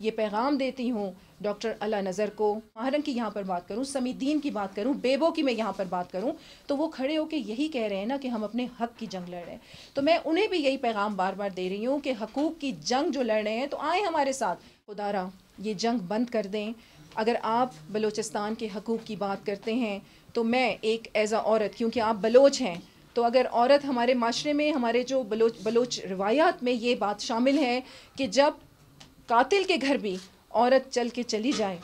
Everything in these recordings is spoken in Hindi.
ये पैगाम देती हूँ डॉक्टर अला नज़र को। माहरन की यहाँ पर बात करूँ, समीदीन की बात करूँ, बेबो की मैं यहाँ पर बात करूँ, तो वो खड़े होकर यही कह रहे हैं ना कि हम अपने हक़ की जंग लड़ रहे हैं। तो मैं उन्हें भी यही पैगाम बार बार दे रही हूँ कि हकूक़ की जंग जो लड़ रहे हैं तो आए हमारे साथ। खुदारा ये जंग बंद कर दें। अगर आप बलूचिस्तान के हकूक़ की बात करते हैं तो मैं एक एज़ अ औरत, क्योंकि आप बलोच हैं, तो अगर औरत हमारे माशरे में, हमारे जो बलोच रिवायात में ये बात शामिल है कि जब कातिल के घर भी औरत चल के चली जाए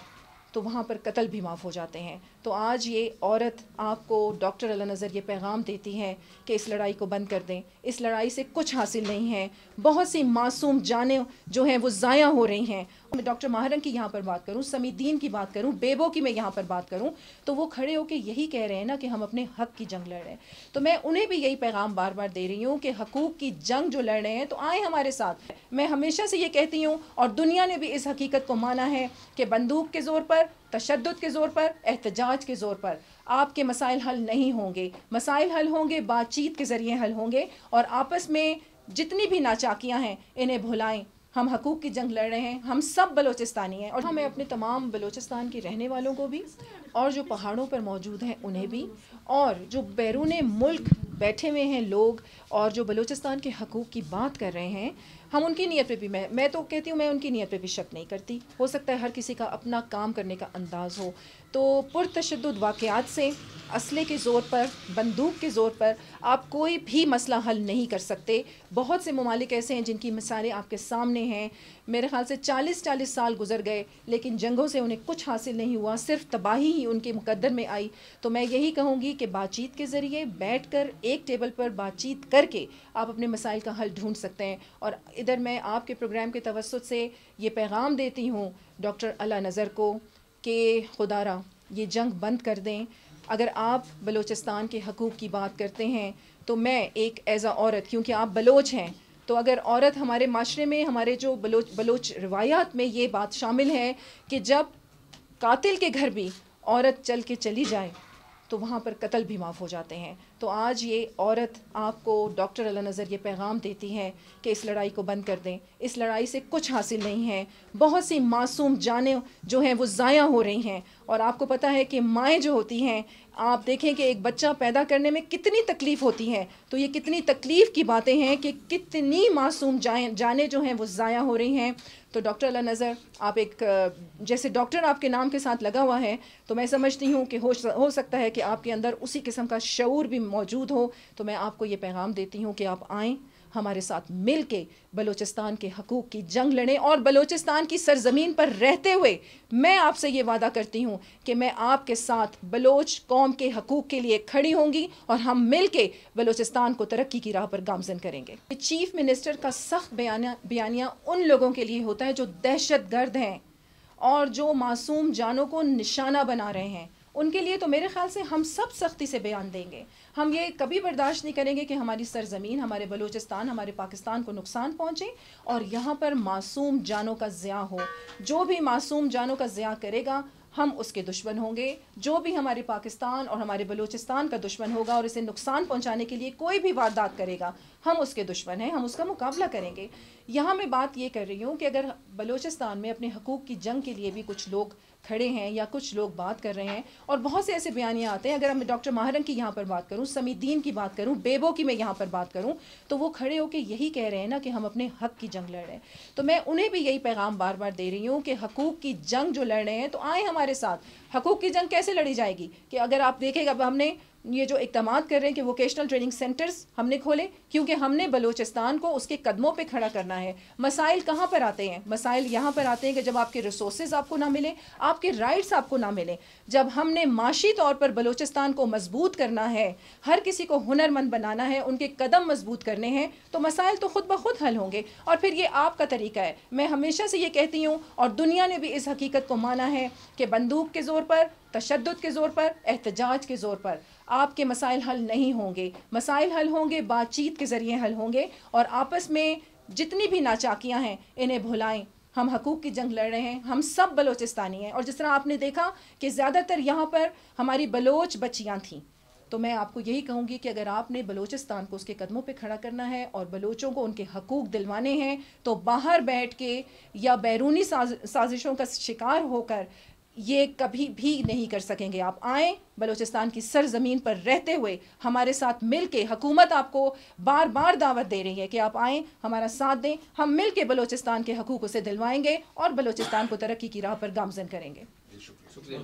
तो वहाँ पर कत्ल भी माफ़ हो जाते हैं। तो आज ये औरत आपको डॉक्टर अला नज़र ये पैगाम देती हैं कि इस लड़ाई को बंद कर दें। इस लड़ाई से कुछ हासिल नहीं है, बहुत सी मासूम जानें जो हैं वो ज़ाया हो रही हैं। मैं डॉक्टर माहरन की यहाँ पर बात करूँ, समीदीन की बात करूँ, बेबो की मैं यहाँ पर बात करूँ, तो वो खड़े होकर यही कह रहे हैं ना कि हम अपने हक़ की जंग लड़ रहे हैं। तो मैं उन्हें भी यही पैगाम बार बार दे रही हूँ कि हकूक़ की जंग जो लड़ रहे हैं तो आए हमारे साथ। मैं हमेशा से ये कहती हूँ और दुनिया ने भी इस हकीकत को माना है कि बंदूक के ज़ोर पर, तशद्दुद के ज़ोर पर, एहतजाज के ज़ोर पर आपके मसाइल हल नहीं होंगे। मसाइल हल होंगे बातचीत के ज़रिए हल होंगे, और आपस में जितनी भी नाचाकियाँ हैं इन्हें भुलाएं। हम हकूक़ की जंग लड़ रहे हैं, हम सब बलूचिस्तानी हैं। और मैं अपने तमाम बलूचिस्तान के रहने वालों को भी, और जो पहाड़ों पर मौजूद हैं उन्हें भी, और जो बैरून मुल्क बैठे हुए हैं लोग और जो बलूचिस्तान के हकूक़ की बात कर रहे हैं, हम उनकी नीयत पे भी, मैं तो कहती हूँ मैं उनकी नीयत पे भी शक नहीं करती। हो सकता है हर किसी का अपना काम करने का अंदाज़ हो। तो पुरतशद्दुद वाक़यात से, असले के ज़ोर पर, बंदूक के ज़ोर पर आप कोई भी मसला हल नहीं कर सकते। बहुत से ममालिक ऐसे हैं जिनकी मिसालें आपके सामने हैं। मेरे ख़्याल से 40-40 साल गुजर गए लेकिन जंगों से उन्हें कुछ हासिल नहीं हुआ, सिर्फ तबाही ही उनके मुकद्दर में आई। तो मैं यही कहूँगी कि बातचीत के ज़रिए बैठकर एक टेबल पर बातचीत करके आप अपने मसाइल का हल ढूंढ सकते हैं। और इधर मैं आपके प्रोग्राम के तवस्सुत से ये पैगाम देती हूँ डॉक्टर अला नज़र को कि खुदारा ये जंग बंद कर दें। अगर आप बलूचिस्तान के हकूक़ की बात करते हैं तो मैं एक एज़ अ औरत, क्योंकि आप बलोच हैं, तो अगर औरत हमारे माशरे में, हमारे जो बलोच रिवायात में ये बात शामिल है कि जब कातिल के घर भी औरत चल के चली जाए तो वहाँ पर कत्ल भी माफ़ हो जाते हैं। तो आज ये औरत आपको डॉक्टर अला नज़र ये पैगाम देती हैं कि इस लड़ाई को बंद कर दें। इस लड़ाई से कुछ हासिल नहीं है, बहुत सी मासूम जानें जो हैं वो ज़ाया हो रही हैं। और आपको पता है कि माएँ जो होती हैं, आप देखें कि एक बच्चा पैदा करने में कितनी तकलीफ़ होती है, तो ये कितनी तकलीफ़ की बातें हैं कि कितनी मासूम जानें जो हैं वो ज़ाया हो रही हैं। तो डॉक्टर अला नज़र, आप एक, जैसे डॉक्टर आपके नाम के साथ लगा हुआ है, तो मैं समझती हूँ कि हो सकता है कि आपके अंदर उसी किस्म का शऊर भी मौजूद हो। तो मैं आपको ये पैगाम देती हूँ कि आप आएँ, हमारे साथ मिल के बलूचिस्तान के हकूक़ की जंग लड़ें। और बलूचिस्तान की सरज़मीन पर रहते हुए मैं आपसे ये वादा करती हूँ कि मैं आपके साथ बलोच कौम के हकूक़ के लिए खड़ी होंगी और हम मिल के बलूचिस्तान को तरक्की की राह पर गामज़न करेंगे। चीफ़ मिनिस्टर का सख्त बयानिया उन लोगों के लिए होता है जो दहशत गर्द हैं और जो मासूम जानों को निशाना बना रहे हैं। उनके लिए तो मेरे ख़्याल से हम सब सख्ती से बयान देंगे। हम ये कभी बर्दाश्त नहीं करेंगे कि हमारी सरज़मीन, हमारे बलूचिस्तान, हमारे पाकिस्तान को नुकसान पहुँचे और यहाँ पर मासूम जानों का ज़िया हो। जो भी मासूम जानों का ज़िया करेगा हम उसके दुश्मन होंगे। जो भी हमारे पाकिस्तान और हमारे बलूचिस्तान का दुश्मन होगा और इसे नुकसान पहुँचाने के लिए कोई भी वारदात करेगा, हम उसके दुश्मन हैं, हम उसका मुकाबला करेंगे। यहाँ मैं बात ये कर रही हूँ कि अगर बलूचिस्तान में अपने हकूक़ की जंग के लिए भी कुछ लोग खड़े हैं या कुछ लोग बात कर रहे हैं, और बहुत से ऐसे बयानियाँ आते हैं, अगर मैं डॉक्टर माहरन की यहाँ पर बात करूँ, समीदीन की बात करूँ, बेबो की मैं यहाँ पर बात करूँ, तो वो खड़े होकर यही कह रहे हैं ना कि हम अपने हक़ की जंग लड़ रहे हैं। तो मैं उन्हें भी यही पैगाम बार बार दे रही हूँ कि हकूक़ की जंग जो लड़ रहे हैं तो आए हमारे साथ। हकूक़ की जंग कैसे लड़ी जाएगी कि अगर आप देखेगा, अब हमने ये जो इक़दामात कर रहे हैं कि वोकेशनल ट्रेनिंग सेंटर्स हमने खोले, क्योंकि हमने बलूचिस्तान को उसके कदमों पे खड़ा करना है। मसाइल कहाँ पर आते हैं? मसाइल यहाँ पर आते हैं कि जब आपके रिसोर्सेज आपको ना मिले, आपके राइट्स आपको ना मिले। जब हमने माशी तौर पर बलूचिस्तान को मजबूत करना है, हर किसी को हुनरमंद बनाना है, उनके कदम मजबूत करने हैं, तो मसाइल तो खुद ब खुद हल होंगे। और फिर ये आपका तरीका है। मैं हमेशा से ये कहती हूँ और दुनिया ने भी इस हकीकत को माना है कि बंदूक के ज़ोर पर, तशद्दुद के ज़ोर पर, एहतजाज के ज़ोर पर आपके मसाइल हल नहीं होंगे। मसाइल हल होंगे बातचीत के ज़रिए हल होंगे, और आपस में जितनी भी नाचाकियाँ हैं इन्हें भुलाएं। हम हकूक़ की जंग लड़ रहे हैं, हम सब बलूचिस्तानी हैं। और जिस तरह आपने देखा कि ज़्यादातर यहाँ पर हमारी बलोच बच्चियाँ थीं, तो मैं आपको यही कहूँगी कि अगर आपने बलूचिस्तान को उसके कदमों पे खड़ा करना है और बलूचों को उनके हकूक़ दिलवाने हैं, तो बाहर बैठ के या बैरूनी साजिशों का शिकार होकर ये कभी भी नहीं कर सकेंगे। आप आएँ, बलूचिस्तान की सरजमीन पर रहते हुए हमारे साथ मिल के, हुकूमत आपको बार बार दावत दे रही है कि आप आएँ, हमारा साथ दें, हम मिल के बलूचिस्तान के हकूक़ उसे दिलवाएंगे और बलूचिस्तान को तरक्की की राह पर गामज़न करेंगे। शुक्रिया।